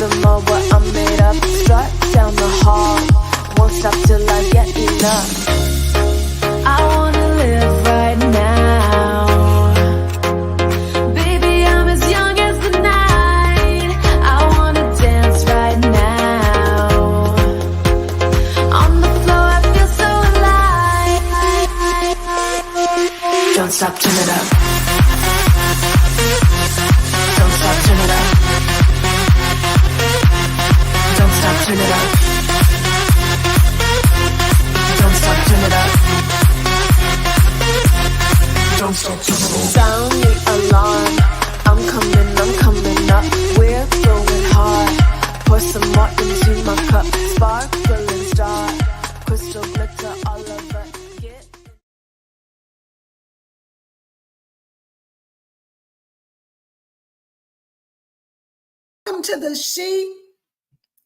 them all what I'm made of. Strut down the hall, won't stop till I get enough. I wanna live right now. Baby, I'm as young as the night. I wanna dance right now. On the floor, I feel so alive. Don't stop, turn it up. Don't stop, turn it up. Don't stop, turn it up. Don't stop, turn it up. Don't stop, turn it up. Sound the alarm. I'm coming up. We're going hard. Pour some more into my cup. Sparkling star. Crystal glitter all over. Get Welcome to the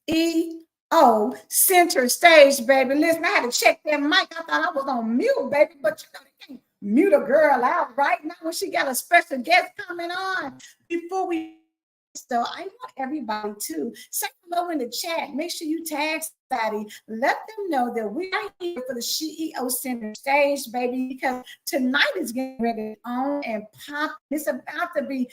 SheEO Center Stage, baby. Listen, I had to check that mic. I thought I was on mute, baby, but you know they can't mute a girl out right now when she got a special guest coming on. Before we So I want everybody to say hello in the chat. Make sure you tag somebody. Let them know that we are here for the SheEO Center Stage, baby, because tonight is getting ready on and pop. It's about to be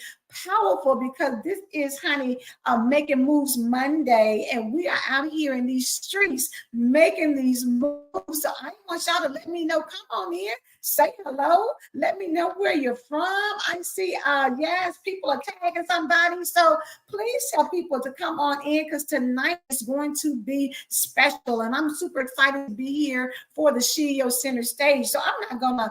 powerful because this is, honey, Making Moves Monday, and we are out here in these streets making these moves. So I want y'all to let me know. Come on in, say hello, let me know where you're from. I see, yes, people are tagging somebody. So please tell people to come on in because tonight is going to be special, and I'm super excited to be here for the SheEO Center Stage. So I'm not gonna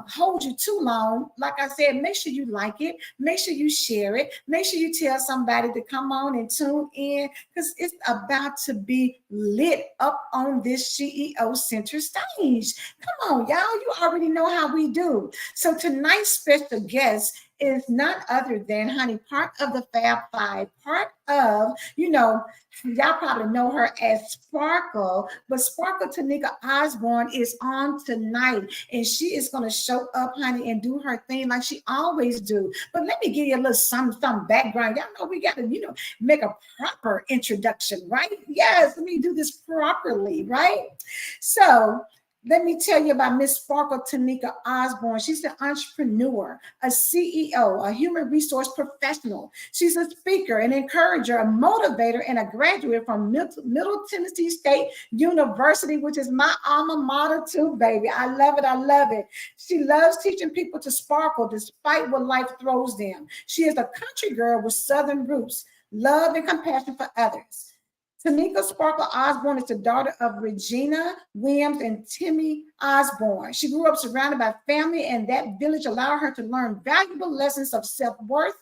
hold you too long. Like I said, make sure you like it, make sure you share it, make sure you tell somebody to come on and tune in because it's about to be lit up on this SheEO Center Stage. Come on, y'all, you already know how we do. So tonight's special guest is none other than, honey, part of the Fab Five, part of, you know, y'all probably know her as Sparkle, but Sparkle Tanesha Osborne is on tonight, and she is going to show up, honey, and do her thing like she always do. But let me give you a little some background. Y'all know we got to, you know, make a proper introduction, right? Yes, let me do this properly, right? So let me tell you about Miss Sparkle Tanesha Osborne. She's an entrepreneur, a CEO, a human resource professional. She's a speaker, an encourager, a motivator, and a graduate from Middle Tennessee State University, which is my alma mater too, baby. I love it. I love it. She loves teaching people to sparkle despite what life throws them. She is a country girl with Southern roots, love and compassion for others. Tanesha Sparkle Osborne is the daughter of Regina Williams and Timmy Osborne. She grew up surrounded by family, and that village allowed her to learn valuable lessons of self-worth.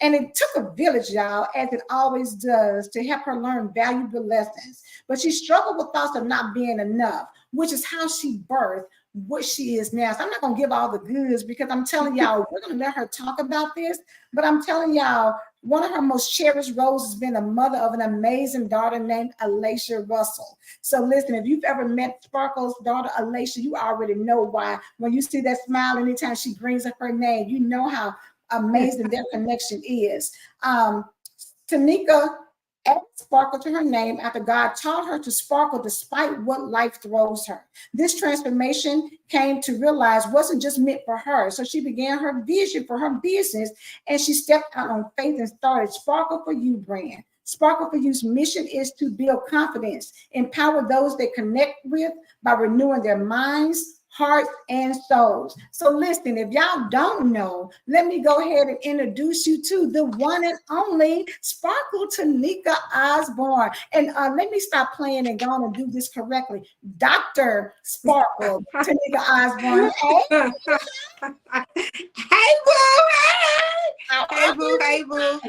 And it took a village, y'all, as it always does, to help her learn valuable lessons. But she struggled with thoughts of not being enough, which is how she birthed what she is now. So I'm not going to give all the goods because I'm telling y'all, we're going to let her talk about this. But I'm telling y'all, one of her most cherished roles has been a mother of an amazing daughter named Alicia Russell. So listen, if you've ever met Sparkle's daughter, Alicia, you already know why. When you see that smile anytime she brings up her name, you know how amazing their connection is. Tanesha added sparkle to her name after God taught her to sparkle despite what life throws her. This transformation came to realize wasn't just meant for her. So she began her vision for her business, and she stepped out on faith and started Sparkle for You brand. Sparkle for You's mission is to build confidence, empower those they connect with by renewing their minds, hearts, and souls. So listen, if y'all don't know, let me go ahead and introduce you to the one and only Sparkle Tanesha Osborne. And let me stop playing and go on and do this correctly. Dr. Sparkle Tanesha Osborne. Hey. Hey, boo. Hey. Hey, boo. Hey, boo.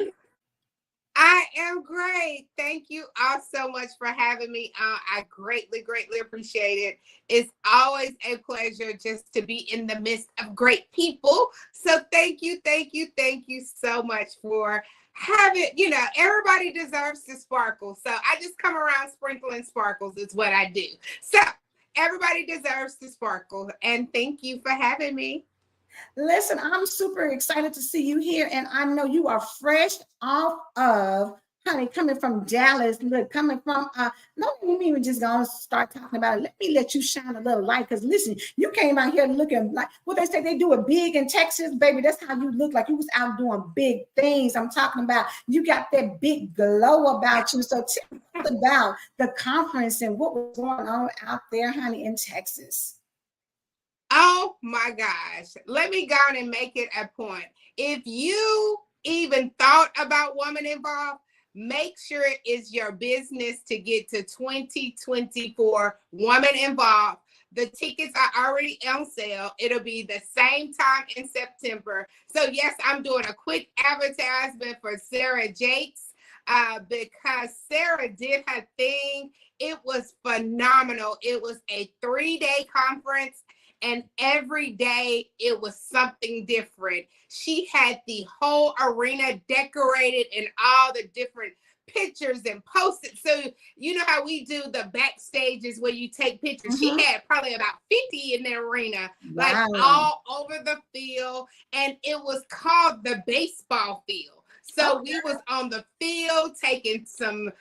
I am great. Thank you all so much for having me. I greatly, greatly appreciate it. It's always a pleasure just to be in the midst of great people. So thank you so much for having, you know, everybody deserves to sparkle. So I just come around sprinkling sparkles is what I do. So everybody deserves to sparkle. And thank you for having me. Listen, I'm super excited to see you here, and I know you are fresh off of honey, coming from Dallas, look, coming from no, you even just gonna start talking about it. Let me let you shine a little light. Because listen, you came out here looking like what they say they do it big in Texas, baby. That's how you look like you was out doing big things. I'm talking about you got that big glow about you. So tell us about the conference and what was going on out there, honey, in Texas. Oh my gosh. Let me go on and make it a point. If you even thought about woman involved, make sure it's your business to get to 2024 woman involved. The tickets are already on sale. It'll be the same time in September. So yes, I'm doing a quick advertisement for Sarah Jakes because Sarah did her thing. It was phenomenal. It was a 3-day conference. And every day it was something different. She had the whole arena decorated in all the different pictures and posted. So you know how we do the backstages where you take pictures. She had probably about 50 in the arena, like all over the field. And it was called the baseball field. So we was on the field taking some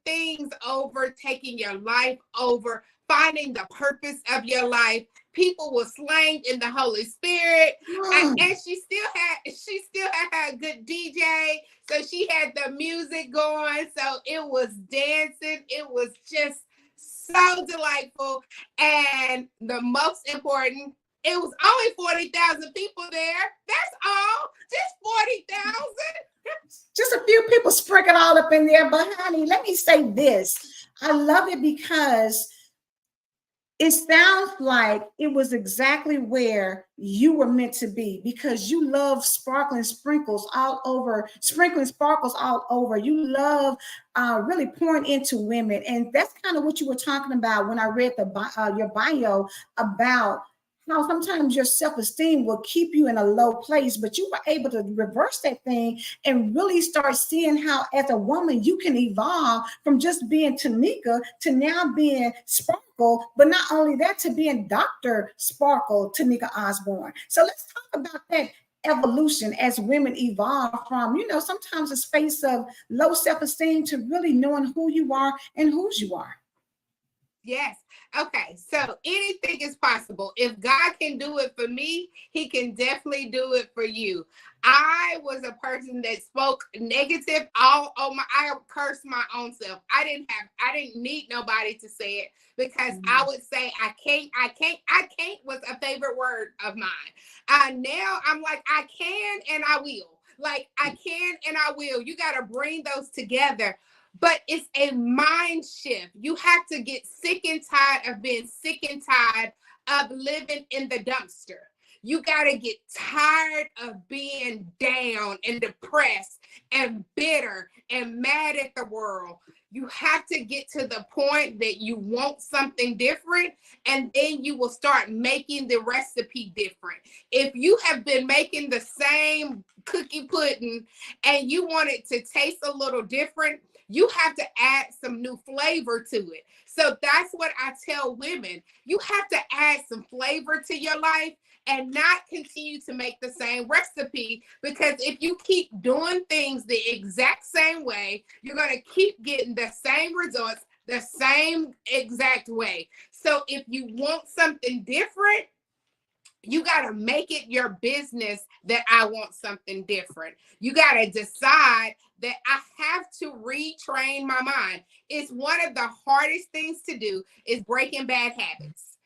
things over, taking your life over, finding the purpose of your life. People were slain in the Holy Spirit, and she still had a good DJ. So she had the music going. So it was dancing. It was just so delightful. And the most important, it was only 40,000 people there. That's all. Just 40,000. Just a few people sprinkled all up in there. But honey, let me say this. I love it because it sounds like it was exactly where you were meant to be, because you love sprinkling sparkles all over. You love really pouring into women. And that's kind of what you were talking about when I read your bio about how sometimes your self-esteem will keep you in a low place, but you were able to reverse that thing and really start seeing how, as a woman, you can evolve from just being Tanika to now being Sparkle, but not only that, to being Dr. Sparkle Tanika Osborne. So let's talk about that evolution as women evolve from, sometimes a space of low self-esteem to really knowing who you are and whose you are. Yes. Okay. So anything is possible. If God can do it for me, he can definitely do it for you. I was a person that spoke negative I cursed my own self. I didn't need nobody to say it, because I would say I can't was a favorite word of mine. Now I'm like, I can and I will. Like, I can and I will. You got to bring those together. But it's a mind shift. You have to get sick and tired of being sick and tired of living in the dumpster. You got to get tired of being down and depressed and bitter and mad at the world. You have to get to the point that you want something different, and then you will start making the recipe different. If you have been making the same cookie pudding and you want it to taste a little different, you have to add some new flavor to it. So that's what I tell women. You have to add some flavor to your life and not continue to make the same recipe, because if you keep doing things the exact same way, you're going to keep getting the same results the same exact way. So if you want something different, you got to make it your business that I want something different. You got to decide that I have to retrain my mind. It's one of the hardest things to do, is breaking bad habits.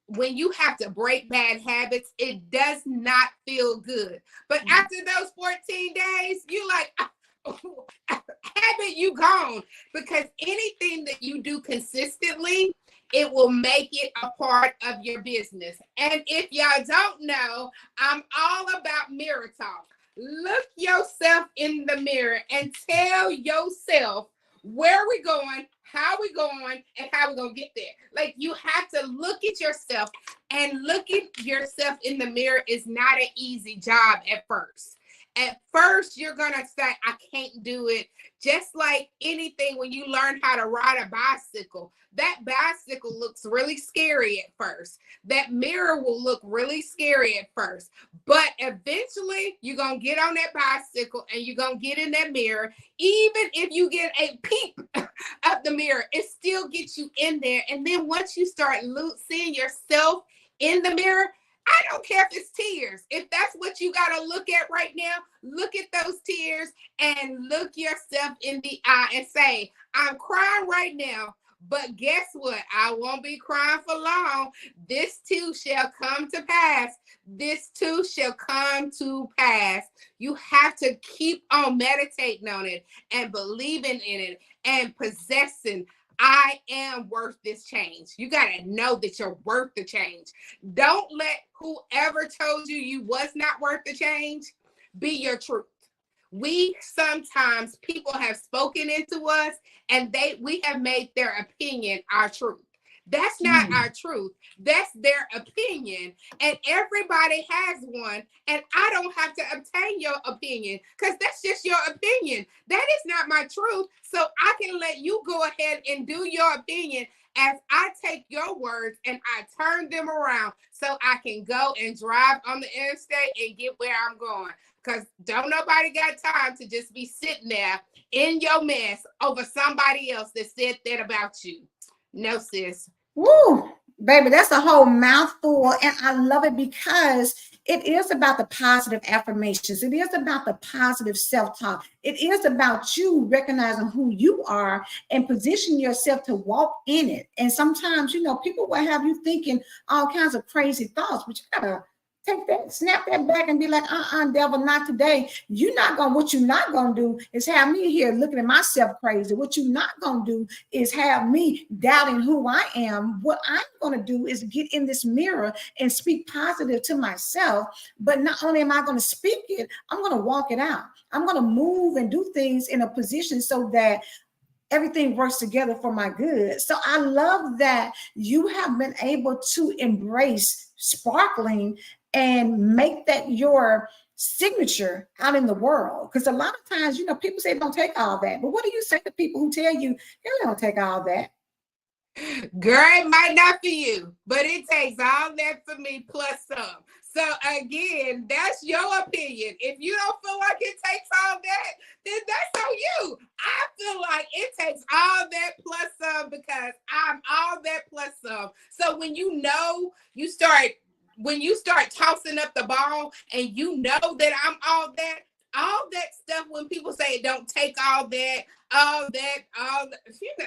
When you have to break bad habits, it does not feel good. But after those 14 days, you like, habit, you gone. Because anything that you do consistently, it will make it a part of your business. And if y'all don't know, I'm all about mirror talk. Look yourself in the mirror and tell yourself where we're going, how we're going, and how we're going to get there. Like, you have to look at yourself, and looking yourself in the mirror is not an easy job at first. At first, you're going to say, I can't do it. Just like anything, when you learn how to ride a bicycle, that bicycle looks really scary at first. That mirror will look really scary at first. But eventually, you're going to get on that bicycle and you're going to get in that mirror. Even if you get a peep of the mirror, it still gets you in there. And then once you start seeing yourself in the mirror, I don't care if it's tears. If that's what you got to look at right now, look at those tears and look yourself in the eye and say, I'm crying right now, but guess what? I won't be crying for long. This too shall come to pass. This too shall come to pass. You have to keep on meditating on it and believing in it and possessing. I am worth this change. You got to know that you're worth the change. Don't let whoever told you you was not worth the change be your truth. We sometimes, people have spoken into us and we have made their opinion our truth. That's not our truth. That's their opinion. And everybody has one. And I don't have to obtain your opinion because that's just your opinion. That is not my truth. So I can let you go ahead and do your opinion as I take your words and I turn them around so I can go and drive on the interstate and get where I'm going. Because don't nobody got time to just be sitting there in your mess over somebody else that said that about you. No, sis. Woo, baby, that's a whole mouthful. And I love it because it is about the positive affirmations. It is about the positive self-talk. It is about you recognizing who you are and positioning yourself to walk in it. And sometimes, people will have you thinking all kinds of crazy thoughts, but you gotta take that, snap that back and be like, devil, not today. What you're not gonna do is have me here looking at myself crazy. What you're not gonna do is have me doubting who I am. What I'm gonna do is get in this mirror and speak positive to myself. But not only am I gonna speak it, I'm gonna walk it out. I'm gonna move and do things in a position so that everything works together for my good. So I love that you have been able to embrace sparkling and make that your signature out in the world. Because a lot of times, people say don't take all that. But what do you say to people who tell you, don't take all that? Girl, it might not for you, but it takes all that for me plus some. So again, that's your opinion. If you don't feel like it takes all that, then that's on you. I feel like it takes all that plus some because I'm all that plus some. So when you start tossing up the ball and you know that I'm all that stuff, when people say it don't take all that,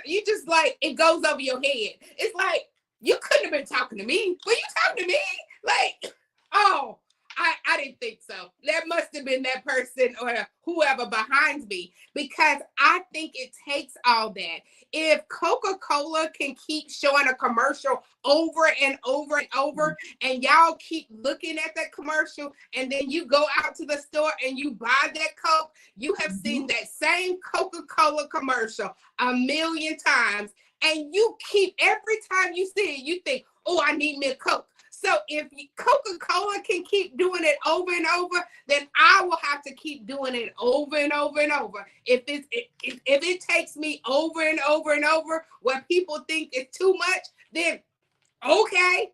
you just like, it goes over your head. It's like, you couldn't have been talking to me. Were you talking to me? Like, oh, I didn't think so. That must have been that person or whoever behind me, because I think it takes all that. If Coca-Cola can keep showing a commercial over and over and over, and y'all keep looking at that commercial, and then you go out to the store and you buy that Coke, you have seen that same Coca-Cola commercial a million times, and you keep, every time you see it, you think, oh, I need me a Coke. So if Coca-Cola can keep doing it over and over, then I will have to keep doing it over and over and over. If it takes me over and over and over, what people think is too much, then okay,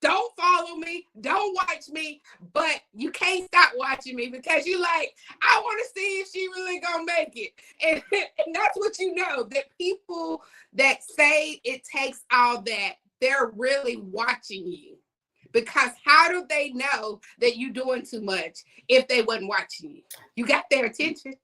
don't follow me, don't watch me, but you can't stop watching me because you like, I want to see if she really gonna make it. And that's what you know, that people that say it takes all that, they're really watching you. Because how do they know that you're doing too much if they wasn't watching you? You got their attention.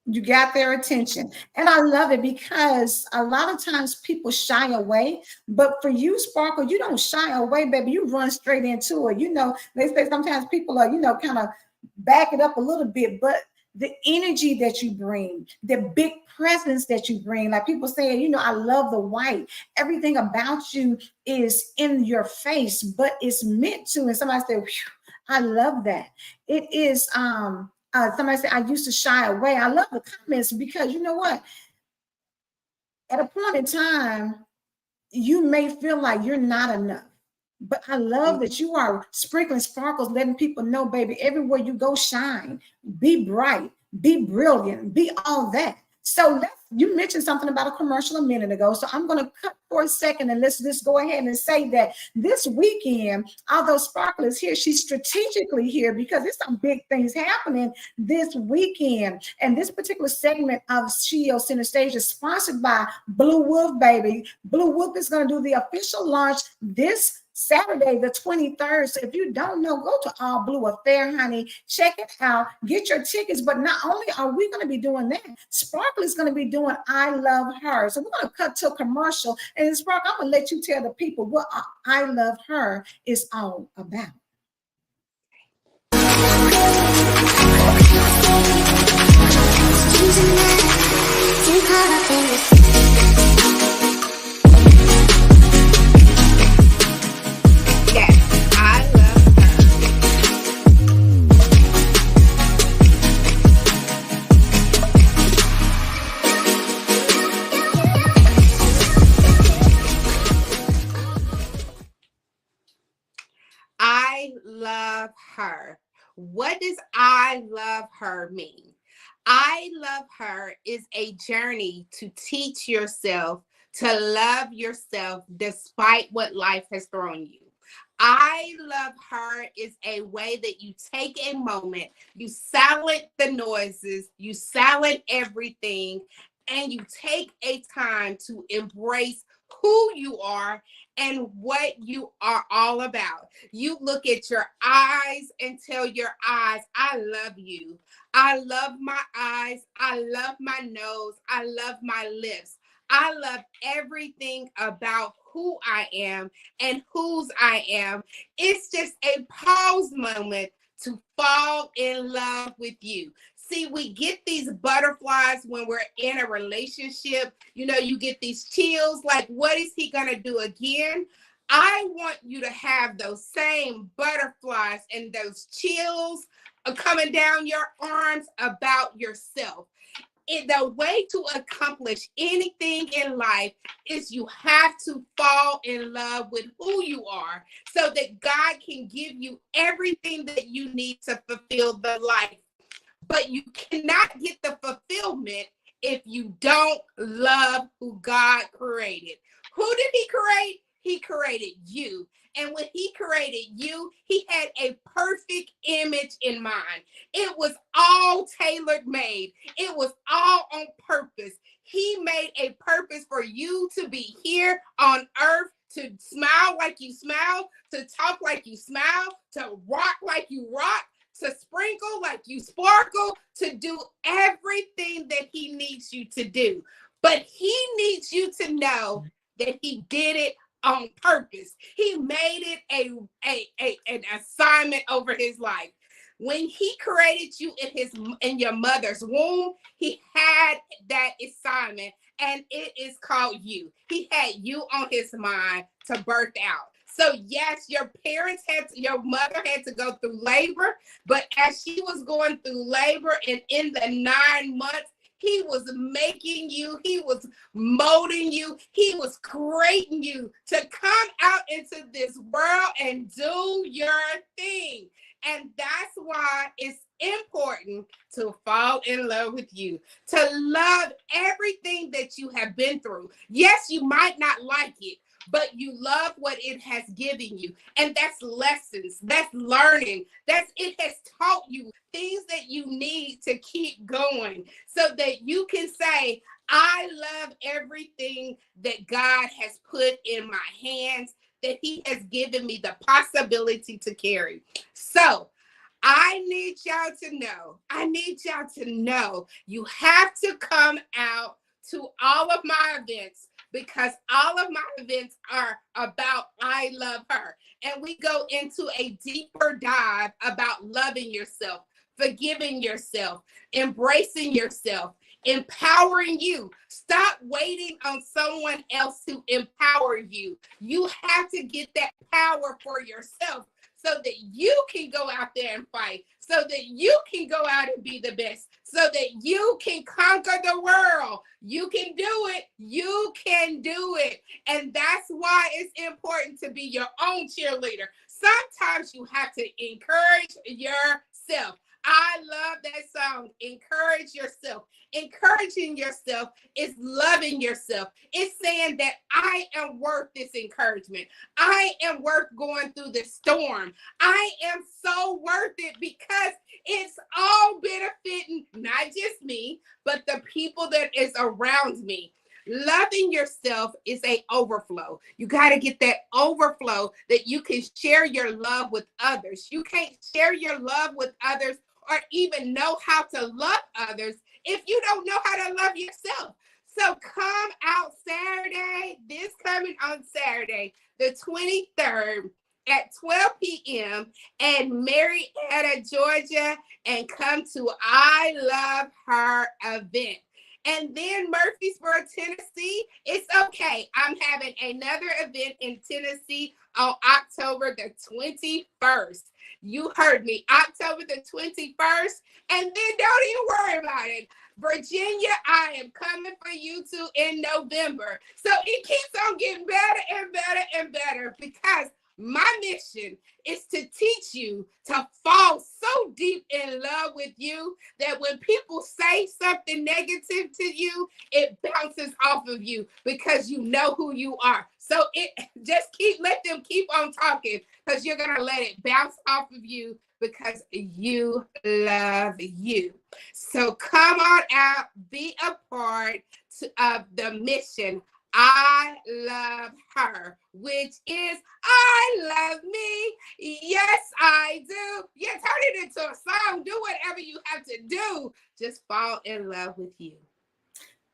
You got their attention. And I love it because a lot of times people shy away. But for you, Sparkle, you don't shy away, baby. You run straight into it. They say sometimes people are, kind of back it up a little bit. But the energy that you bring, the big presence that you bring, like people saying, I love the white. Everything about you is in your face, but it's meant to. And somebody said, I love that. It is, somebody said, I used to shy away. I love the comments because you know what? At a point in time, you may feel like you're not enough. But I love that you are sprinkling sparkles, letting people know, baby, everywhere you go, shine, be bright, be brilliant, be all that. So you mentioned something about a commercial a minute ago. So I'm going to cut for a second and let's just go ahead and say that this weekend, although Sparkle is here, she's strategically here because there's some big things happening this weekend. And this particular segment of SheEO Center Stage is sponsored by Blue Wolf, baby. Blue Wolf is going to do the official launch this Saturday, the 23rd. So if you don't know, go to All Blue Affair, honey. Check it out. Get your tickets. But not only are we going to be doing that, Sparkle is going to be doing I Love Her. So we're going to cut to a commercial. And Sparkle, I'm going to let you tell the people what I Love Her is all about. I love her. What does I love her mean? I love her is a journey to teach yourself to love yourself despite what life has thrown you. I love her is a way that you take a moment, you silence the noises, you silence everything, and you take a time to embrace who you are and what you are all about. You look at your eyes and tell your eyes, I love you. I love my eyes. I love my nose. I love my lips. I love everything about who I am and whose I am. It's just a pause moment to fall in love with you. See, we get these butterflies when we're in a relationship. You know, you get these chills like, what is he going to do again? I want you to have those same butterflies and those chills coming down your arms about yourself. The way to accomplish anything in life is you have to fall in love with who you are so that God can give you everything that you need to fulfill the life. But you cannot get the fulfillment if you don't love who God created. Who did he create? He created you. And when he created you, he had a perfect image in mind. It was all tailor made. It was all on purpose. He made a purpose for you to be here on earth, to smile like you smile, to talk like you smile, to rock like you rock, to sprinkle like you sparkle, to do everything that he needs you to do. But he needs you to know that he did it on purpose. He made it an assignment over his life. When he created you in your mother's womb, he had that assignment, and it is called you. He had you on his mind to birth out. So yes, your mother had to go through labor, but as she was going through labor and in the 9 months, he was making you, he was molding you, he was creating you to come out into this world and do your thing. And that's why it's important to fall in love with you, to love everything that you have been through. Yes, you might not like it, but you love what it has given you. And that's lessons, that's learning, it has taught you things that you need to keep going so that you can say, I love everything that God has put in my hands, that he has given me the possibility to carry. So I need y'all to know, you have to come out to all of my events, because all of my events are about I love her. And we go into a deeper dive about loving yourself, forgiving yourself, embracing yourself, empowering you. Stop waiting on someone else to empower you. You have to get that power for yourself so that you can go out there and fight, so that you can go out and be the best, so that you can conquer the world. You can do it. You can do it. And that's why it's important to be your own cheerleader. Sometimes you have to encourage yourself. I love that song, Encourage Yourself. Encouraging yourself is loving yourself. It's saying that I am worth this encouragement. I am worth going through the storm. I am so worth it because it's all benefiting not just me, but the people that is around me. Loving yourself is a overflow. You got to get that overflow that you can share your love with others. You can't share your love with others or even know how to love others if you don't know how to love yourself. So come out Saturday, this coming on Saturday, the 23rd at 12 p.m. in Marietta, Georgia, and come to I Love Her event. And then Murfreesboro, Tennessee, it's okay. I'm having another event in Tennessee on October the 21st. You heard me, October the 21st. And then don't even worry about it. Virginia, I am coming for you too in November. So it keeps on getting better and better and better because my mission is to teach you to fall so deep in love with you that when people say something negative to you, it bounces off of you because you know who you are. So it just let them keep on talking because you're going to let it bounce off of you because you love you. So come on out, be a part of the mission. I love her, which is I love me. Yes, I do. Yeah, turn it into a song. Do whatever you have to do. Just fall in love with you.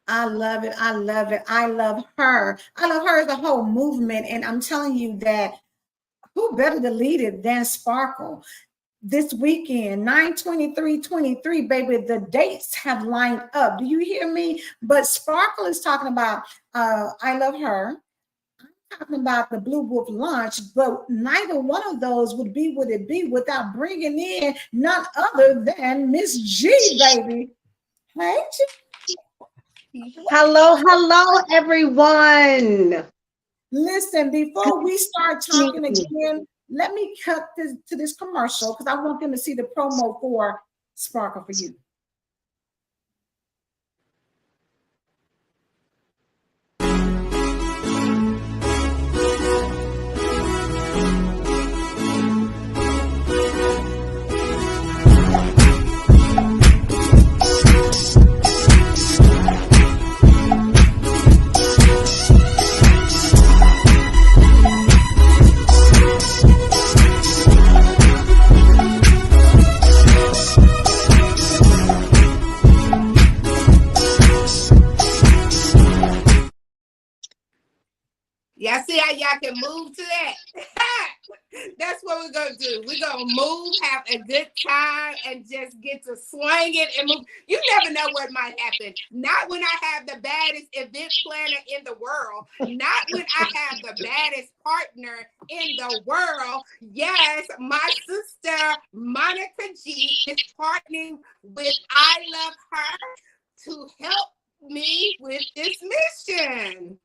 I love it. I love it. I love her. I love her as a whole movement. And I'm telling you that who better to lead it than Sparkle? This weekend, 9/23/23, baby, the dates have lined up. Do you hear me? But Sparkle is talking about I Love Her. I'm talking about the Blue Wolf launch, but neither one of those would it be without bringing in none other than Miss G, baby. Hey, G. Hello, everyone. Listen, before we start talking again, let me cut this to this commercial because I want them to see the promo for Sparkle for You. Y'all see how y'all can move to that? That's what we're going to do. We're going to move, have a good time, and just get to swing it and move. You never know what might happen. Not when I have the baddest event planner in the world. Not when I have the baddest partner in the world. Yes, my sister, Monica G, is partnering with I Love Her to help me with this mission.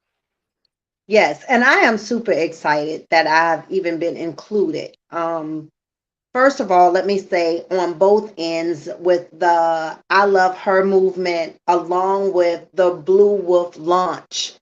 Yes, and I am super excited that I've even been included. First of all, let me say on both ends with the I Love Her movement, along with the Blue Wolf launch,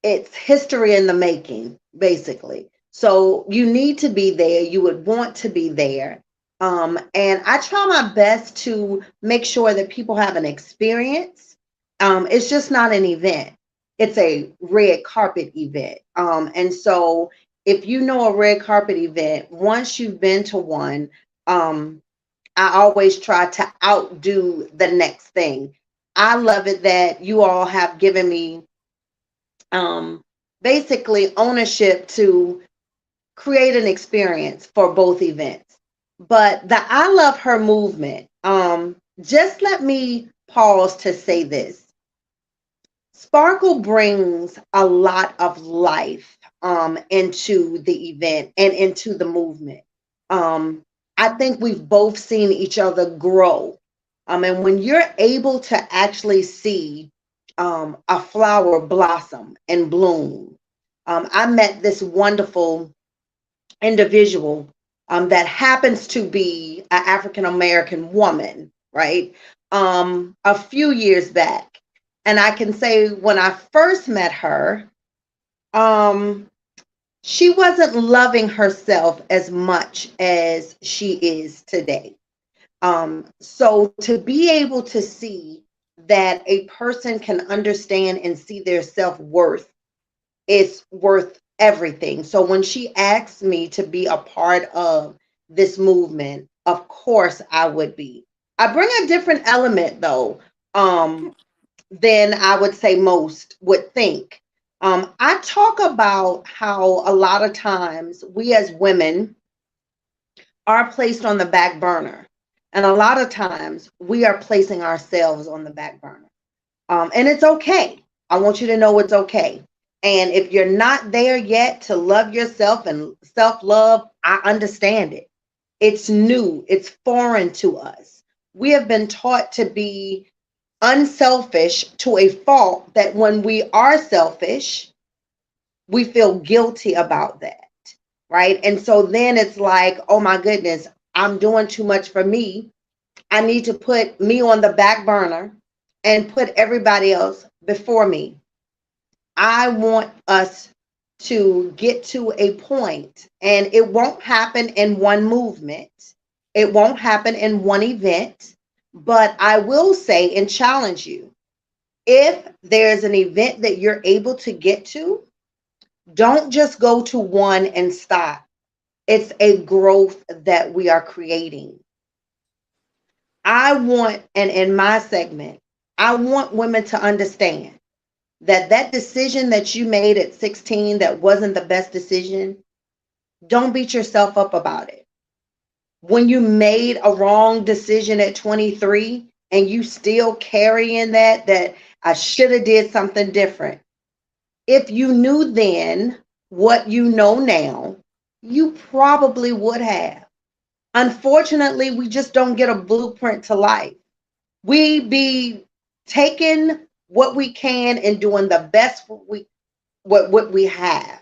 it's history in the making, basically. So you need to be there. You would want to be there. And I try my best to make sure that people have an experience. It's just not an event. It's a red carpet event. And so if you know a red carpet event, once you've been to one, I always try to outdo the next thing. I love it that you all have given me basically ownership to create an experience for both events. But the I Love Her movement, just let me pause to say this. Sparkle brings a lot of life into the event and into the movement. I think we've both seen each other grow. And when you're able to actually see a flower blossom and bloom, I met this wonderful individual that happens to be an African American woman, right? A few years back. And I can say when I first met her, um, she wasn't loving herself as much as she is today. So to be able to see that a person can understand and see their self-worth is worth everything. So when she asked me to be a part of this movement, of course I would be. I bring a different element though, than I would say most would think. I talk about how a lot of times we as women are placed on the back burner. And a lot of times we are placing ourselves on the back burner. And it's okay. I want you to know it's okay. And if you're not there yet to love yourself and self love, I understand it. It's new, it's foreign to us. We have been taught to be unselfish to a fault that when we are selfish, we feel guilty about that. Right. And so then it's like, oh my goodness, I'm doing too much for me. I need to put me on the back burner and put everybody else before me. I want us to get to a point, and it won't happen in one movement. It won't happen in one event, but I will say and challenge you, if there's an event that you're able to get to, don't just go to one and stop. It's a growth that we are creating. I want, and in my segment, I want women to understand that that decision that you made at 16 that wasn't the best decision, don't beat yourself up about it. When you made a wrong decision at 23 and you still carrying that I should have did something different. If you knew then what you know now, you probably would have. Unfortunately, we just don't get a blueprint to life. We be taking what we can and doing the best what we have.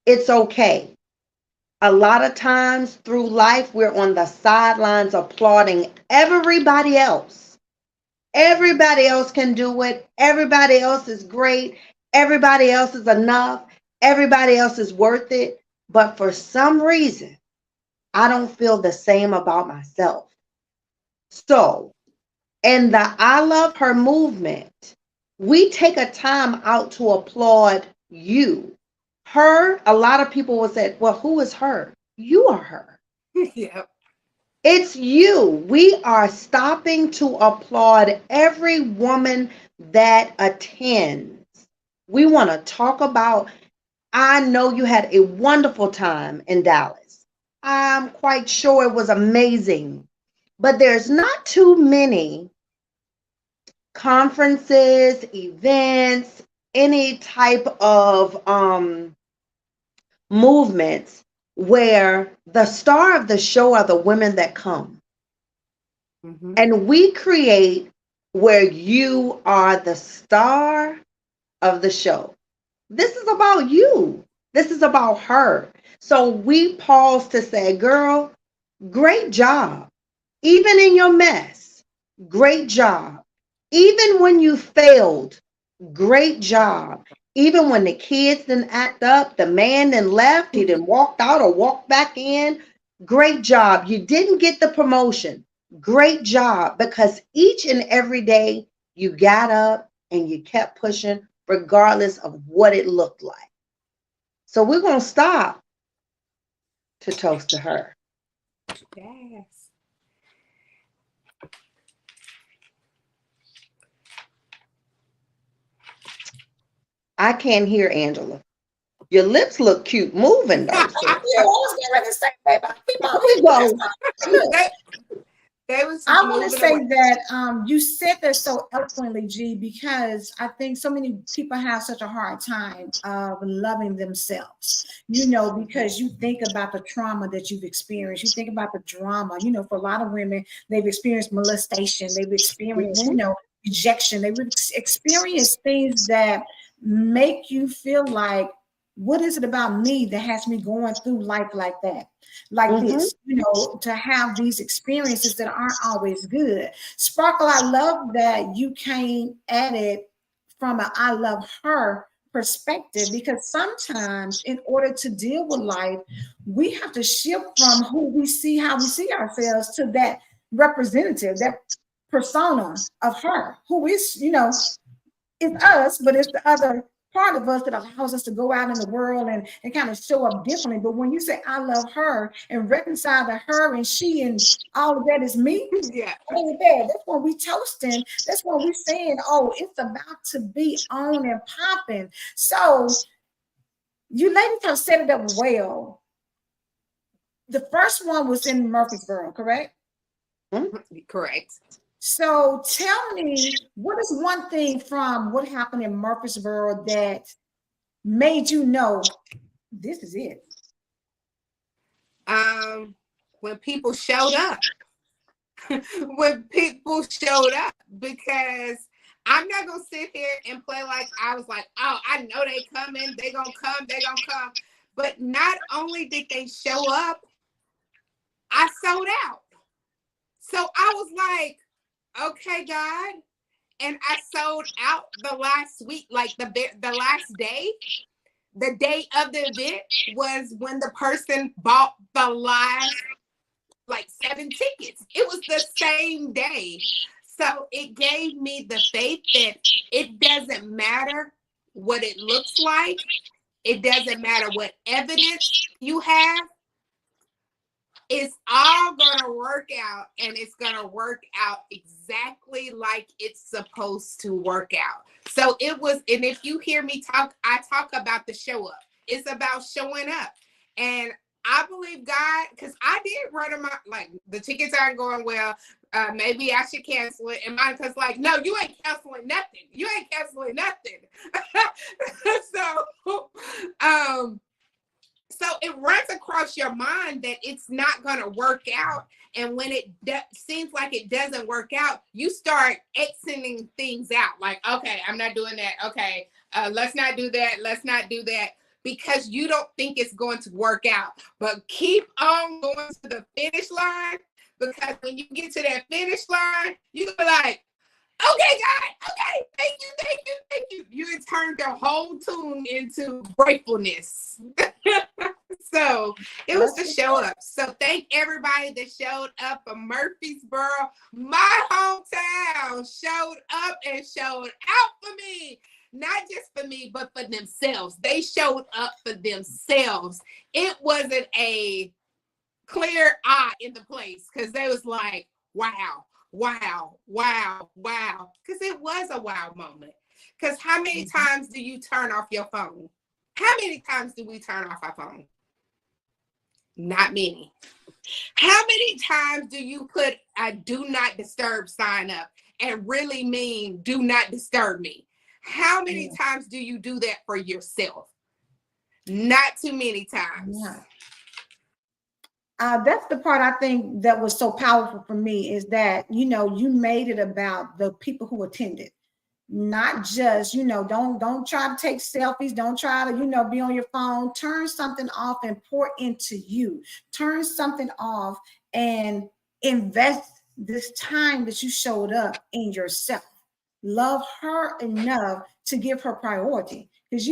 It's okay. A lot of times through life, we're on the sidelines applauding everybody else. Everybody else can do it. Everybody else is great. Everybody else is enough. Everybody else is worth it. But for some reason, I don't feel the same about myself. So, in the I Love Her movement, we take a time out to applaud you. Her, a lot of people will say, well, who is her? You are her. Yep. It's you. We are stopping to applaud every woman that attends. We want to talk about, I know you had a wonderful time in Dallas. I'm quite sure it was amazing. But there's not too many conferences, events, any type of movements where the star of the show are the women that come. Mm-hmm. And we create where you are the star of the show. This is about you. This is about her. So we pause to say, girl, great job. Even in your mess, great job. Even when you failed, great job. Even when the kids didn't act up, the man then left, he didn't walked out or walked back in, great job. You didn't get the promotion, great job. Because each and every day you got up and you kept pushing regardless of what it looked like. So we're going to stop to toast to her. Yes. I can't hear Angela. Your lips look cute moving though. Yeah, I was getting ready to say, baby, keep on We go. hitting. They was I just want to moving say away. that you said that so eloquently, G, because I think so many people have such a hard time of loving themselves, because you think about the trauma that you've experienced. You think about the drama, for a lot of women, they've experienced molestation, they've experienced, Mhm. rejection, they've experienced things that make you feel like, what is it about me that has me going through life like that? Like Mhm. this, to have these experiences that aren't always good. Sparkle, I love that you came at it from a I love her perspective, because sometimes in order to deal with life, we have to shift from who we see, how we see ourselves, to that representative, that persona of her, who is, it's us, but it's the other part of us that allows us to go out in the world and kind of show up differently. But when you say I love her and reconcile to her and she and all of that is me, Yeah. baby, that's when we toasting. That's when we saying, oh, it's about to be on and popping. So you ladies have set it up well. The first one was in Murfreesboro, correct? Correct. So tell me, what is one thing from what happened in Murfreesboro that made you know this is it? When people showed up. When people showed up, because I'm not gonna sit here and play like I was like, oh, I know they coming, they gonna come. But not only did they show up, I sold out. So I was like, okay, God. And I sold out the last week, like the last day. The day of the event was when the person bought the last like 7 tickets. It was the same day. So it gave me the faith that it doesn't matter what it looks like. It doesn't matter what evidence you have. It's all going to work out, and it's going to work out exactly like it's supposed to work out. So it was, and if you hear me talk, I talk about the show up. It's about showing up. And I believe God, because I did run them out, like the tickets aren't going well. Maybe I should cancel it. And Monica's like, no, you ain't canceling nothing. You ain't canceling nothing. So it runs across your mind that it's not going to work out. And when it seems like it doesn't work out, you start exiting things out. Like, okay, I'm not doing that. Okay, let's not do that. Let's not do that. Because you don't think it's going to work out. But keep on going to the finish line. Because when you get to that finish line, you're like, okay, God, okay, thank you, thank you, thank you. You turned the whole tune into gratefulness. So it was the show up. So thank everybody that showed up for Murfreesboro. My hometown showed up and showed out for me. Not just for me, but for themselves. They showed up for themselves. It wasn't a clear eye in the place, because they was like, wow, wow, wow, wow. Because it was a wow moment. Because how many times do you turn off your phone? How many times do we turn off our phone? Not many. How many times do you put a do not disturb sign up and really mean do not disturb me? How many times do you do that for yourself? Not too many times. Yeah. That's the part I think that was so powerful for me, is that, you made it about the people who attended. Not just, don't try to take selfies, don't try to, be on your phone. Turn something off and pour into you. Turn something off and invest this time that you showed up in yourself. Love her enough to give her priority, because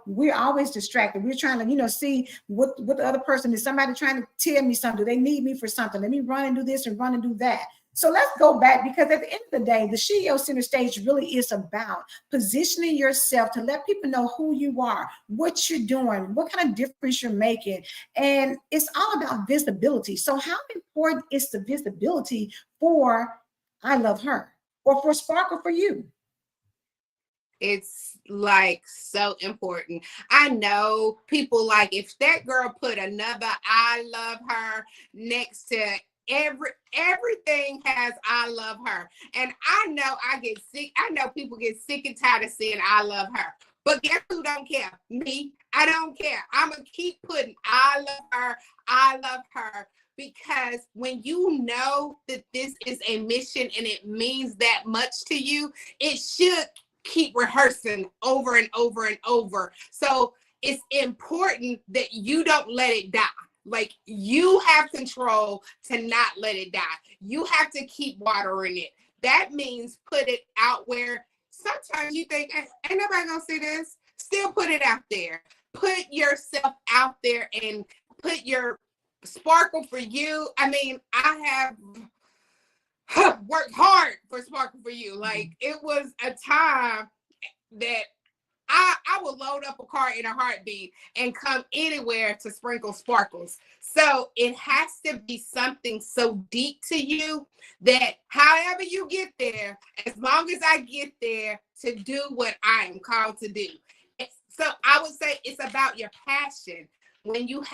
we're always distracted. We're trying to see what the other person is. Somebody trying to tell me something. They need me for something. Let me run and do this and run and do that. So let's go back, because at the end of the day, the SheEO Center stage really is about positioning yourself to let people know who you are, what you're doing, what kind of difference you're making. And it's all about visibility. So how important is the visibility for I Love Her, or for Sparkle for you? It's like so important. I know people like, if that girl put another I love her next to everything has I love her. And I know I get sick. I know people get sick and tired of saying I love her. But guess who don't care? Me. I don't care. I'm going to keep putting I love her. I love her. Because when you know that this is a mission and it means that much to you, it should keep rehearsing over and over and over. So it's important that you don't let it die. Like, you have control to not let it die. You have to keep watering it. That means put it out where sometimes you think, ain't nobody gonna see this. Still put it out there. Put yourself out there and put your sparkle for you. I mean, I have worked hard for Sparkle for You. Like, it was a time that I would load up a car in a heartbeat and come anywhere to sprinkle sparkles. So it has to be something so deep to you that however you get there, as long as I get there to do what I am called to do. So I would say it's about your passion. When you're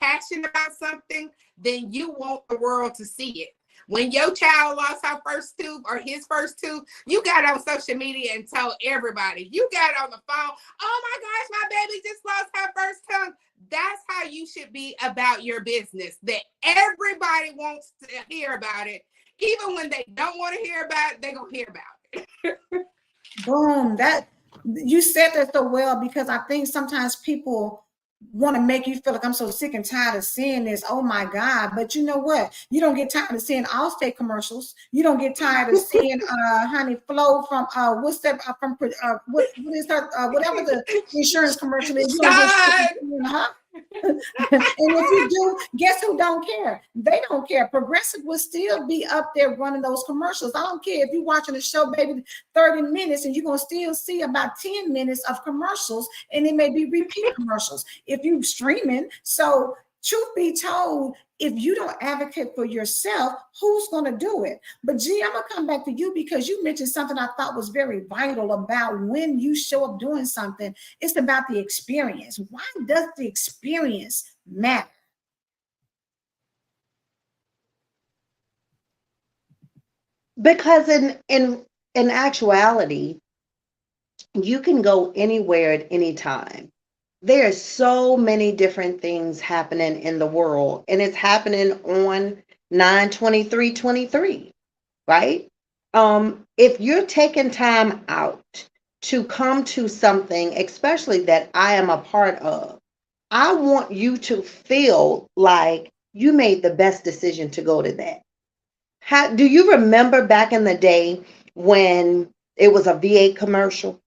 passionate about something, then you want the world to see it. When your child lost her first tooth or his first tooth, you got on social media and told everybody. You got on the phone, oh my gosh, my baby just lost her first tooth. That's how you should be about your business, that everybody wants to hear about it. Even when they don't want to hear about it, they're going to hear about it. Boom. That you said that so well, because I think sometimes people want to make you feel like I'm so sick and tired of seeing this. Oh my God. But you know what? You don't get tired of seeing Allstate commercials. You don't get tired of seeing Honey Flo from what's that from what is her whatever the insurance commercial is. You don't get tired of seeing her. And if you do, guess who don't care? They don't care. Progressive will still be up there running those commercials. I don't care if you're watching a show, baby, 30 minutes, and you're going to still see about 10 minutes of commercials, and it may be repeat commercials if you're streaming. So truth be told, if you don't advocate for yourself, who's going to do it? But G, I'm going to come back to you, because you mentioned something I thought was very vital about when you show up doing something. It's about the experience. Why does the experience matter? Because in actuality, you can go anywhere at any time. There are so many different things happening in the world, and it's happening on 9/23/23, right? If you're taking time out to come to something, especially that I am a part of, I want you to feel like you made the best decision to go to that. Do you remember back in the day when it was a V8 commercial?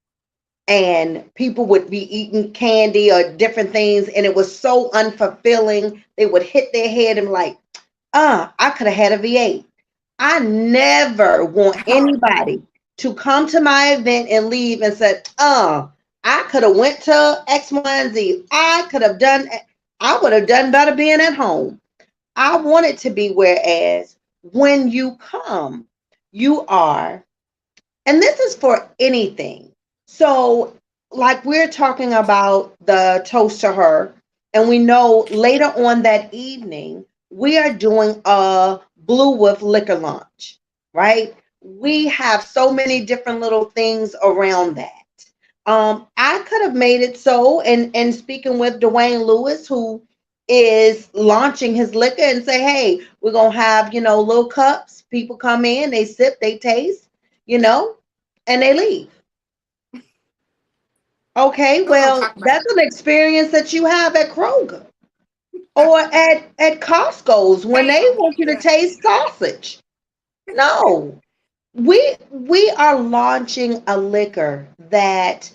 And people would be eating candy or different things, and it was so unfulfilling. They would hit their head and like, I could have had a V8. I never want anybody to come to my event and leave and say, I could have went to X, Y, and Z. I would have done better being at home. I want it to be whereas when you come, you are, and this is for anything. So, like, we're talking about the toast to her, and we know later on that evening, we are doing a Blue with liquor launch, right? We have so many different little things around that. I could have made it so, and speaking with Dwayne Lewis, who is launching his liquor, and say, hey, we're going to have, little cups. People come in, they sip, they taste, and they leave. Okay, well, that's an experience that you have at Kroger or at Costco's when they want you to taste sausage. No, we are launching a liquor that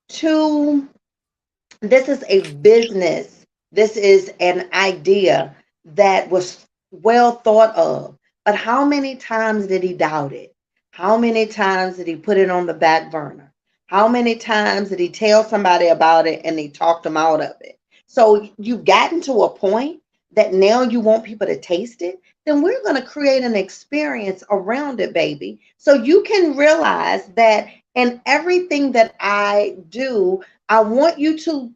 this is a business. This is an idea that was well thought of. But how many times did he doubt it? How many times did he put it on the back burner? How many times did he tell somebody about it and they talked him out of it? So you've gotten to a point that now you want people to taste it, then we're going to create an experience around it, baby. So you can realize that in everything that I do, I want you to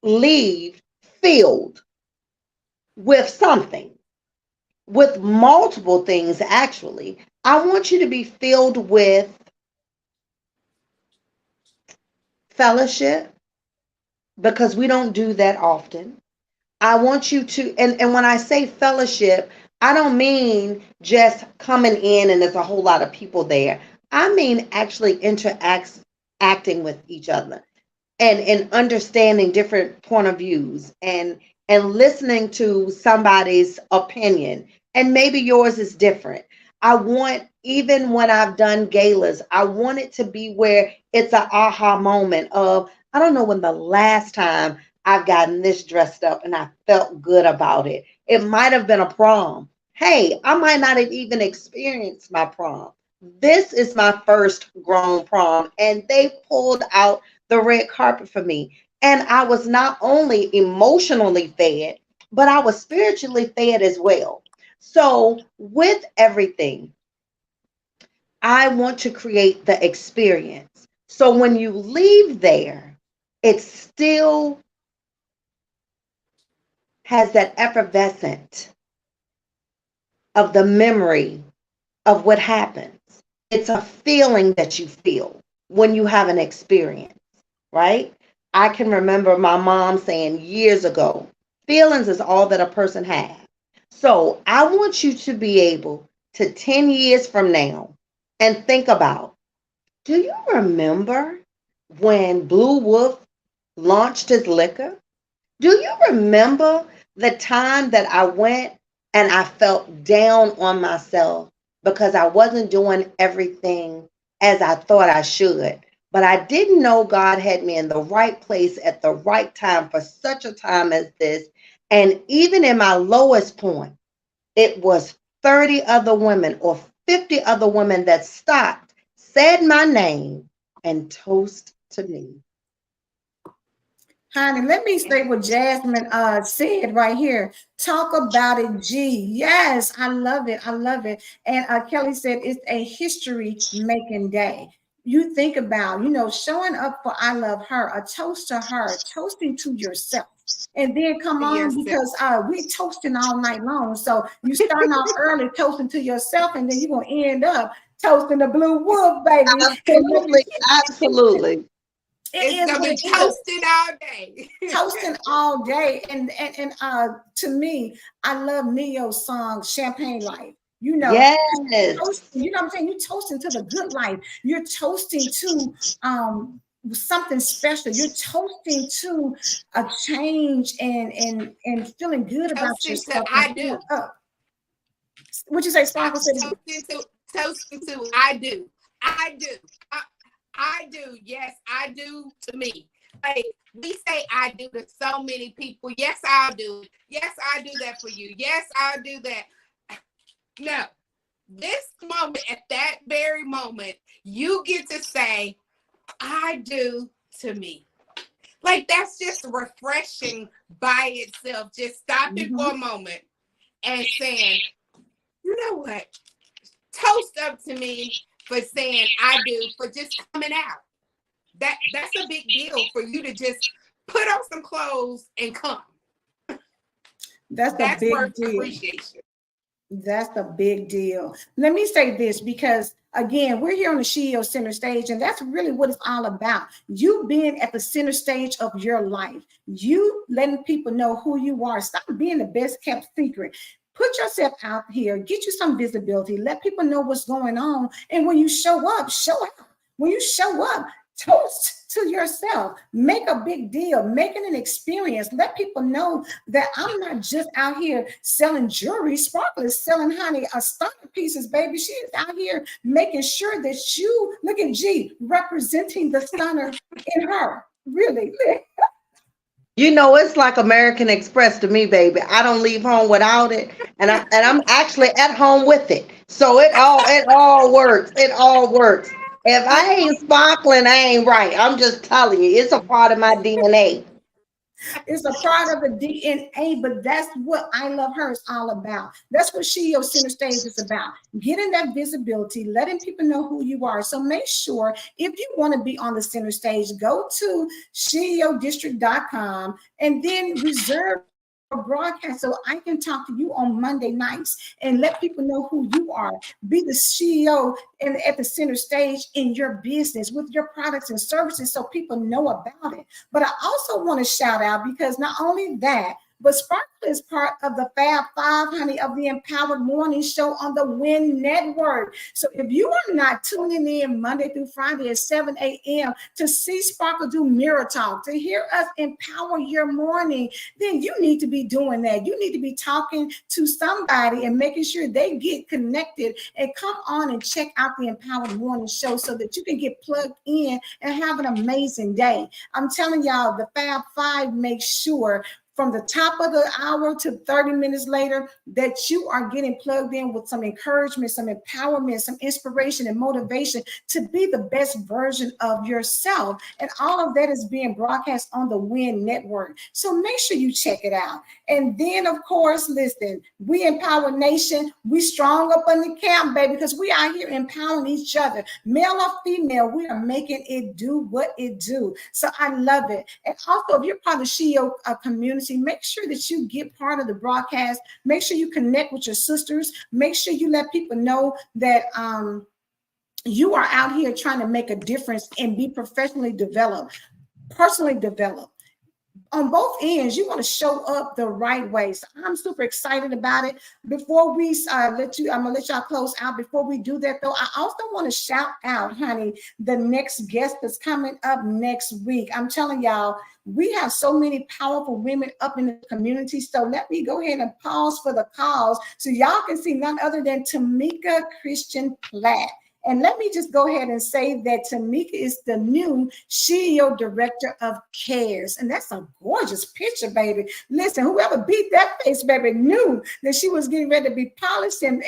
leave filled with something. with multiple things, actually. I want you to be filled with fellowship because we don't do that often. I want you to, and when I say fellowship, I don't mean just coming in and there's a whole lot of people there. I mean actually acting with each other and understanding different point of views and listening to somebody's opinion. And maybe yours is different. I want, even when I've done galas, I want it to be where it's an aha moment of, I don't know when the last time I've gotten this dressed up and I felt good about it. It might have been a prom. Hey, I might not have even experienced my prom. This is my first grown prom, and they pulled out the red carpet for me. And I was not only emotionally fed, but I was spiritually fed as well. So, with everything, I want to create the experience. So, when you leave there, it still has that effervescent of the memory of what happens. It's a feeling that you feel when you have an experience, right? I can remember my mom saying years ago, feelings is all that a person has. So I want you to be able to 10 years from now and think about, do you remember when Blue Wolf launched his liquor? Do you remember the time that I went and I felt down on myself because I wasn't doing everything as I thought I should? But I didn't know God had me in the right place at the right time for such a time as this. And even in my lowest point, it was 30 other women or 50 other women that stopped, said my name, and toast to me. Honey, let me say what Jasmine said right here. Talk about it, G. Yes, I love it. I love it. And Kelly said it's a history making day. You think about, showing up for I love her, a toast to her, toasting to yourself. And then come on, Yourself. because we toasting all night long. So you starting off early toasting to yourself, and then you're gonna end up toasting the blue wolf, baby. Absolutely, absolutely. It It's is gonna what be it is. toasted all day. Toasting all day. And to me, I love Neo's song Champagne Life. Yes. Toasting, you know what I'm saying? You're toasting to the good life. You're toasting to something special. You're toasting to a change and feeling good about Toasting to yourself and I showing do. up. Would you say, Sparkle? Said again? Toasting to I do. I do. I do. Yes, I do to me. Like we say I do to so many people. Yes, I'll do it. Yes, I do that for you. Yes, I'll do that. No. This moment, at that very moment, you get to say, I do to me. Like that's just refreshing by itself. Just stopping for a moment and saying, you know what? Toast up to me for saying I do, for just coming out. That's a big deal for you to just put on some clothes and come. That's a That's big worth deal. appreciation. That's a big deal. Let me say this, because again, we're here on the SheEO Center Stage, and that's really what it's all about. You being at the center stage of your life, you letting people know who you are. Stop being the best kept secret. Put yourself out here, get you some visibility, let people know what's going on. And when you show up, show out. When you show up, toast to yourself, make a big deal, making an experience. Let people know that I'm not just out here selling jewelry. Sparkle is selling, honey, a stunner pieces, baby. She is out here making sure that you look at G representing the stunner in her. Really. You know, it's like American Express to me, baby. I don't leave home without it, and I'm actually at home with it. So it all works. It all works. If I ain't sparkling, I ain't right. I'm just telling you, it's a part of my DNA. It's a part of the DNA, but that's what I Love Her is all about. That's what SheEO Center Stage is about. Getting that visibility, letting people know who you are. So make sure, if you want to be on the center stage, go to SheEODistrict.com and then reserve broadcast so I can talk to you on Monday nights and let people know who you are. Be the CEO and at the center stage in your business with your products and services so people know about it. But I also want to shout out, because not only that, but Sparkle is part of the Fab Five, honey, of the Empowered Morning Show on the WIN Network. So if you are not tuning in Monday through Friday at 7 a.m. to see Sparkle do Mirror Talk, to hear us empower your morning, then you need to be doing that. You need to be talking to somebody and making sure they get connected and come on and check out the Empowered Morning Show so that you can get plugged in and have an amazing day. I'm telling y'all, the Fab Five makes sure from the top of the hour to 30 minutes later that you are getting plugged in with some encouragement, some empowerment, some inspiration and motivation to be the best version of yourself. And all of that is being broadcast on the WIN Network. So make sure you check it out. And then, of course, listen, we Empower Nation, we strong up on the camp, baby, because we are here empowering each other, male or female. We are making it do what it do. So I love it. And also, if you're part of the SheEO community, make sure that you get part of the broadcast. Make sure you connect with your sisters. Make sure you let people know that you are out here trying to make a difference and be professionally developed, personally developed. On both ends, you want to show up the right way. So I'm super excited about it. Before we I'm gonna let y'all close out. Before we do that, though, I also want to shout out, honey, the next guest that's coming up next week. I'm telling y'all, we have so many powerful women up in the community. So let me go ahead and pause for the calls so y'all can see none other than Tamika Christian Platt. And let me just go ahead and say that Tamika is the new SheEO Director of Cares. And that's a gorgeous picture, baby. Listen, whoever beat that face, baby, knew that she was getting ready to be polished and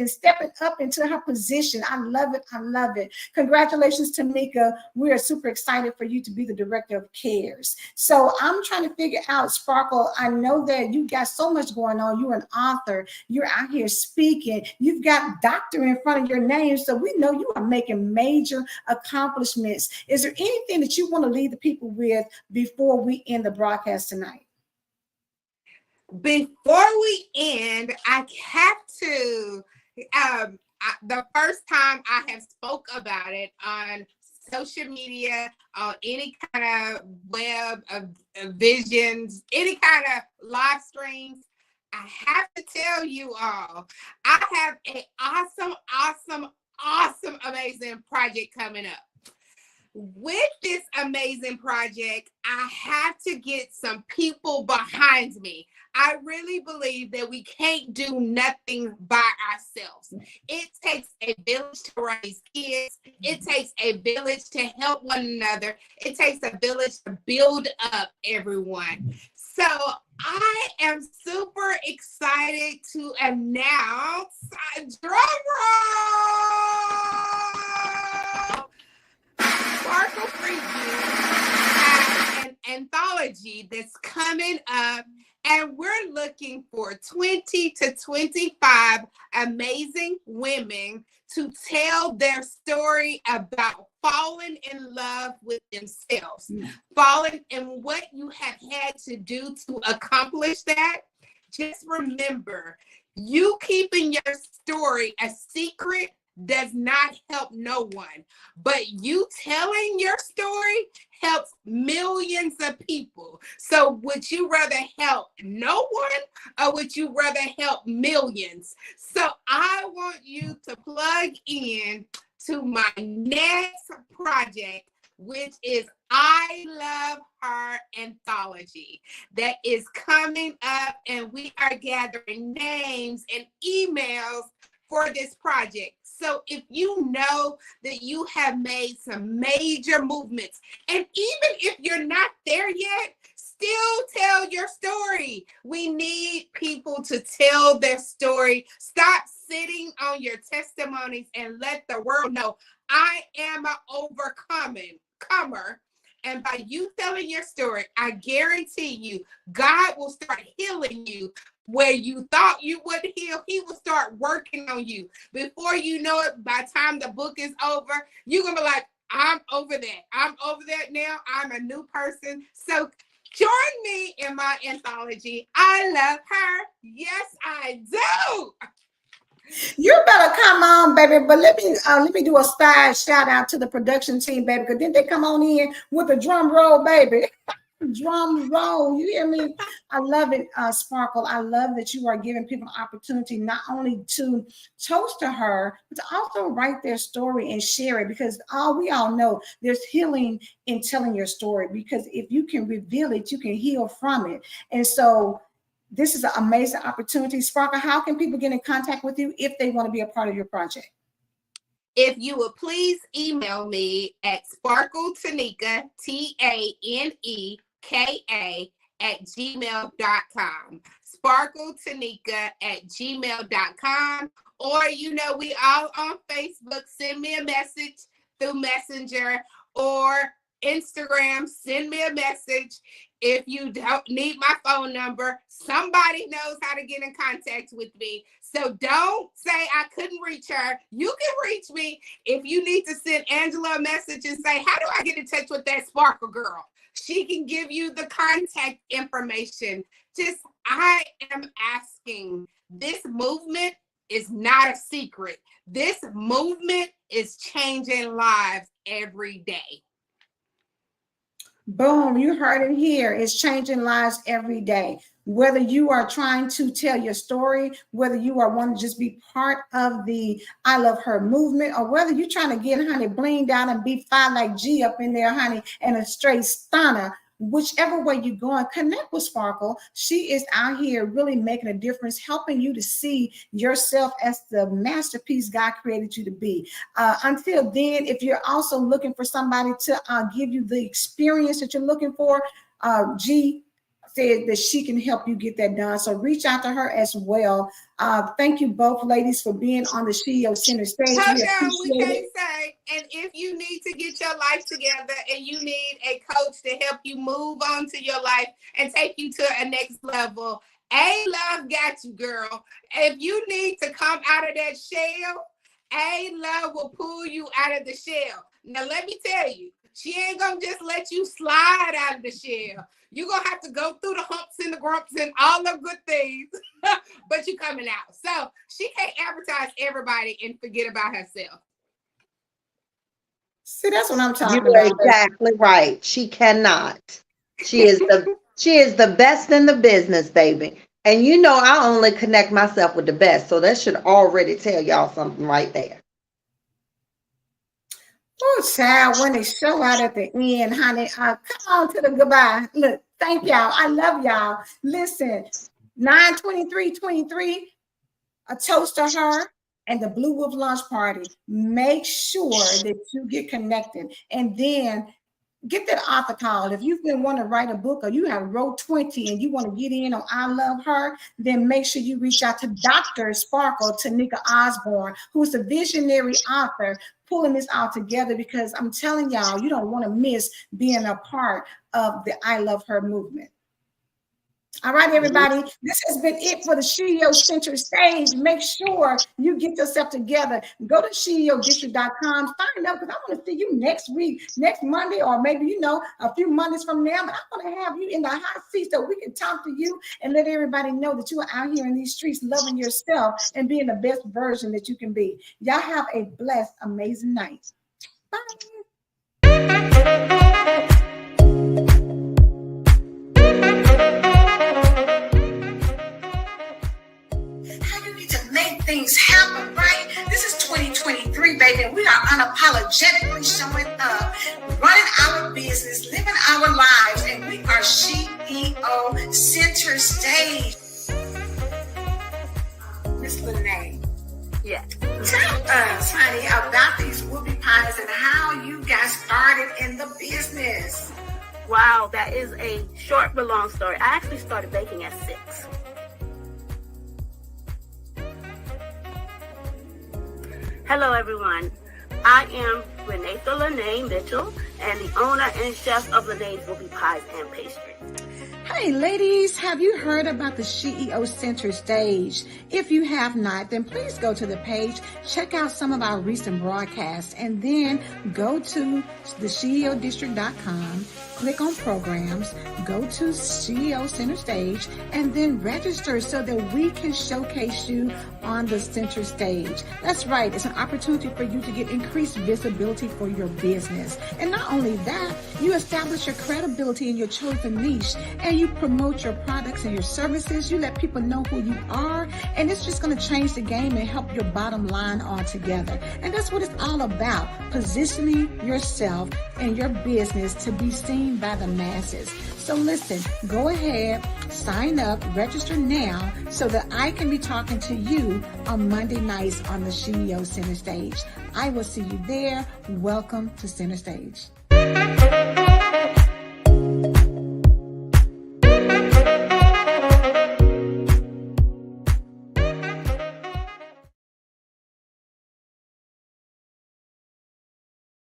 stepping up into her position. I love it. I love it. Congratulations, Tamika. We are super excited for you to be the Director of Cares. So I'm trying to figure out, Sparkle, I know that you got so much going on. You're an author. You're out here speaking. You've got doctor in front of your name. So we know you are making major accomplishments. Is there anything that you want to leave the people with before we end the broadcast tonight? Before we end, I have to, the first time I have spoke about it on social media, on any kind of web visions, any kind of live streams, I have to tell you all, I have an awesome, amazing project coming up. With this amazing project, I have to get some people behind me. I really believe that we can't do nothing by ourselves. It takes a village to raise kids. It takes a village to help one another. It takes a village to build up everyone. So I am super excited to announce, drum roll, Sparkle Preview, an anthology that's coming up, and we're looking for 20 to 25 amazing women to tell their story about falling in love with themselves, falling in what you have had to do to accomplish that. Just remember, you keeping your story a secret does not help no one, but you telling your story helps millions of people. So would you rather help no one, or would you rather help millions? So I want you to plug in to my next project, which is I Love Her Anthology, that is coming up, and we are gathering names and emails for this project. So if you know that you have made some major movements, and even if you're not there yet, still tell your story. We need people to tell their story. Stop sitting on your testimonies and let the world know I am an comer. And by you telling your story, I guarantee you, God will start healing you. Where you thought you wouldn't heal, he will start working on you. Before you know it, by the time the book is over, you're going to be like, I'm over that. I'm over that now. I'm a new person. So Join me in my anthology, I Love Her. Yes, I do. You better come on, baby. But let me do a style shout out to the production team, baby. Because then they come on in with a drum roll, baby. Drum roll. You hear me? I love it, Sparkle. I love that you are giving people an opportunity not only to toast to her, but to also write their story and share it. Because we all know there's healing in telling your story. Because if you can reveal it, you can heal from it. And so this is an amazing opportunity. Sparkle, how can people get in contact with you if they want to be a part of your project? If you would please email me at sparkletanika, TANEKA @gmail.com. sparkletanika@gmail.com. Or, we all on Facebook. Send me a message through Messenger or Instagram. Send me a message. If you don't need my phone number, somebody knows how to get in contact with me. So don't say I couldn't reach her. You can reach me. If you need to send Angela a message and say, how do I get in touch with that Sparkle girl? She can give you the contact information. I am asking. This movement is not a secret. This movement is changing lives every day. Boom, you heard it here. It's changing lives every day. Whether you are trying to tell your story, whether you are wanting to just be part of the I Love Her movement, or whether you're trying to get honey bling down and be fine like G up in there, honey, and a straight stunner. Whichever way you're going, connect with Sparkle. She is out here really making a difference, helping you to see yourself as the masterpiece God created you to be. Until then, if you're also looking for somebody to give you the experience that you're looking for, G said that she can help you get that done. So reach out to her as well. Thank you both ladies for being on the SheEO Center stage. We can't say, and if you need to get your life together and you need a coach to help you move on to your life and take you to a next level, A-Love got you, girl. If you need to come out of that shell, A-Love will pull you out of the shell. Now, let me tell you, she ain't gonna just let you slide out of the shell. You're gonna have to go through the humps and the grumps and all the good things, but you're coming out. So she can't advertise everybody and forget about herself. See, that's what I'm talking You're about. exactly right. She cannot. She is the best in the business, baby. And I only connect myself with the best. So that should already tell y'all something right there. Oh, child, when they show out at the end, honey, come on to the goodbye. Look, thank y'all. I love y'all. Listen, 9/23/23, a toast to her and the Blue Wolf Launch Party. Make sure that you get connected. And then get that author call. If you've been wanting to write a book or you have wrote 20 and you want to get in on I Love Her, then make sure you reach out to Dr. Sparkle Tanesha Osborne, who's a visionary author pulling this all together, because I'm telling y'all, you don't want to miss being a part of the I Love Her movement. All right, everybody, this has been it for the SheEO Center stage. Make sure you get yourself together. Go to SheEODistrict.com. Sign up, because I want to see you next week, next Monday, or maybe, a few Mondays from now. But I want to have you in the hot seat so we can talk to you and let everybody know that you are out here in these streets loving yourself and being the best version that you can be. Y'all have a blessed, amazing night. Bye. Things happen, right? This is 2023, baby, and we are unapologetically showing up, running our business, living our lives, and we are SheEO Center stage. Miss Lene, yes. Tell us, honey, about these whoopie pies and how you got started in the business. Wow, that is a short but long story. I actually started baking at 6. Hello, everyone. I am Renatha Lene Mitchell, and the owner and chef of Lene's Whoopie Pies and Pastries. Hey ladies, have you heard about the SheEO Center stage? If you have not, then please go to the page, check out some of our recent broadcasts, and then go to the SheEODistrict.com, click on programs, go to SheEO Center stage, and then register so that we can showcase you on the center stage. That's right, it's an opportunity for you to get increased visibility for your business. And not only that, you establish your credibility in your chosen niche, and you promote your products and your services. You let people know who you are, and it's just going to change the game and help your bottom line altogether. And that's what it's all about, positioning yourself and your business to be seen by the masses. So listen, go ahead, sign up, register now so that I can be talking to you on Monday nights on the SheEO Center stage. I will see you there. Welcome to Center Stage.